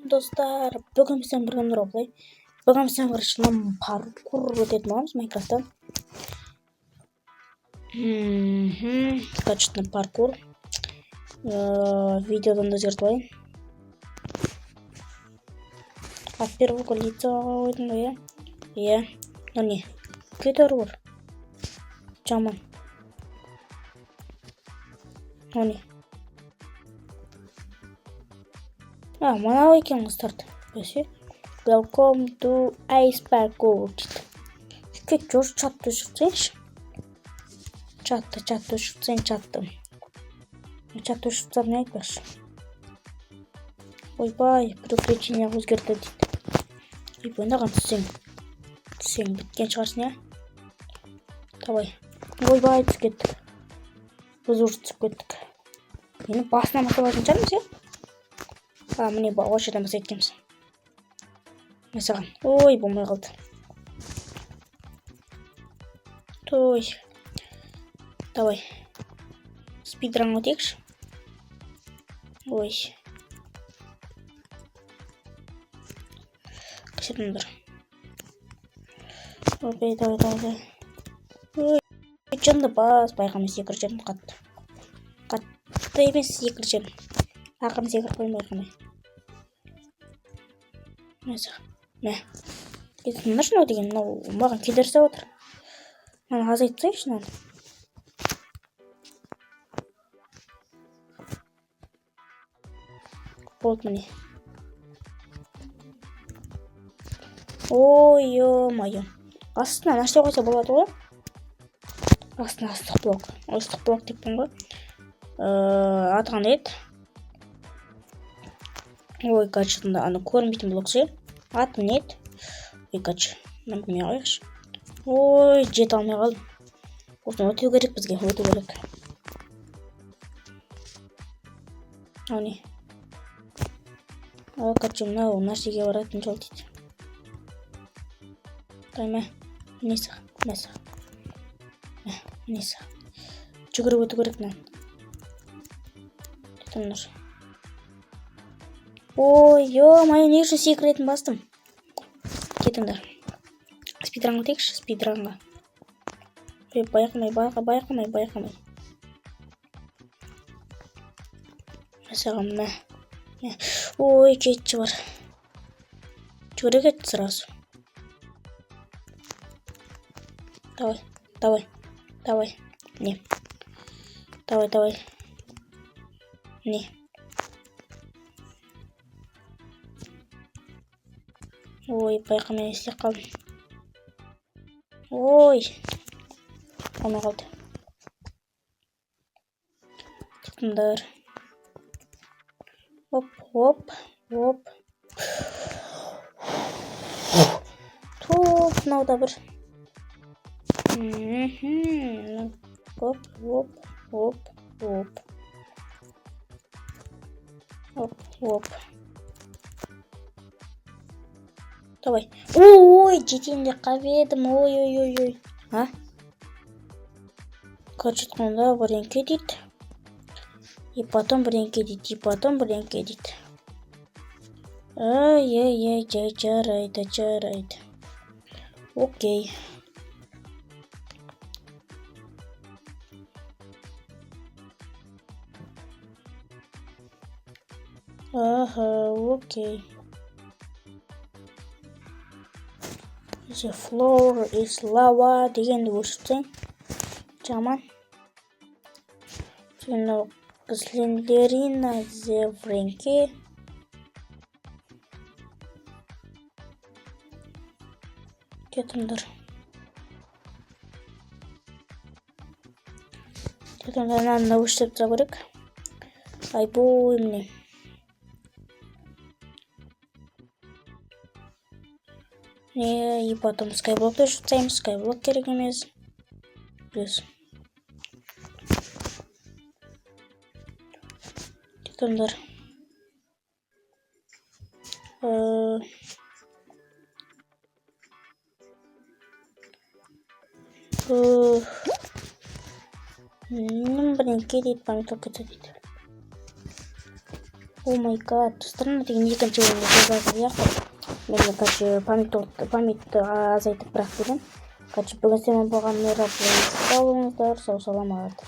достар, бүгін бізден бір күн роплей. Бүгін бізден бір шынам паркур өтетін боламыз Майнкрафттан. Качественный паркур. Видеодан да өзгертіп от первого лица ойдың ғой, иә. Ну не, кетер бар. Жаман. Ну не. Мынау екен старт. Welcome to Ice Parkour. Кетер, чатты жүрсеңші. Чатты жүрсең чатты. Чатты жүрсем не айтпақшы. Ойбай, приключения өзгерді дейді. Ойбай, наған түсең біткен шығарсын, я? Давай. Ойбай, түсіп кеттік. Біз уже түсіп кеттік. Мені басына масалайтын шығармыз, я? Міне осы жерден басып кеткенбіз. Мәсаған. Ой, болмай қалды. Той. Давай. Спидран өтейікші. Ой. Кішетіңдір. Ой, давай. Ой, жынды бас. Байқамай секір жерін қатты. Қатты емес секір жерін. Ақырын секір қойын байқамай. Мәсіға. Мә. Кетіңдір шынау деген. Маған кедерсе отыр. Мені азайтсайшы наны. Болды міне. Ой, ё-моё. Астына нәрсе қойса болады ғой? Астына астық блок. Астық блок деппін ғой. Атқан еді. Ой, качетында аны көрмейтін блок ше. Атын еді. Ой, качы. Мен білмей қойықшы. Ой, жет алмай қалдым. Осыны өтеу керек бізге, өтеу керек. Ау не? Качы мынау нәрсеге баратын жол дейді. Тайма, несі? Жүгіріп өту керек мынау. Кетіңдір. Ой, ё-моё, не үшін секіретін бастым? Кетіңдір. Спидранға текші, спидранға. Байқамай. Мәсіған мә. Ой, кетші бар. Жүгіре кетті сразу. Давай. Не. Давай. Не. Ой, байқамай істеп қалдым. Ой. Оны қалды. Кетіңдір. Оп. Топ, мынау да бір. Оп. Давай. Ой, жетейін де қабедім. Ой. Качетканда біренке дейді. И потом біренке дейді. Ай, жарайды. Окей. Окей. The floor is lava дегенді көрсетсең. Жаман. Жинау Слендерина Зевренке. Кетіңдір. Наны өштеп тұра керек. Айбой міне. И потом скайблокты жүрсейміз. Скайблок керек емес. Плюс. Кетіңдір. Бірінке дейді, помидор кетті дейді. О май гад. Странно деген екінші бөлімде жазатын сияқты. Мен, короче, памятті азайтып бірақ деген. Короче, бүгін сенен болған Нұра болыңыздар. Сау саламат.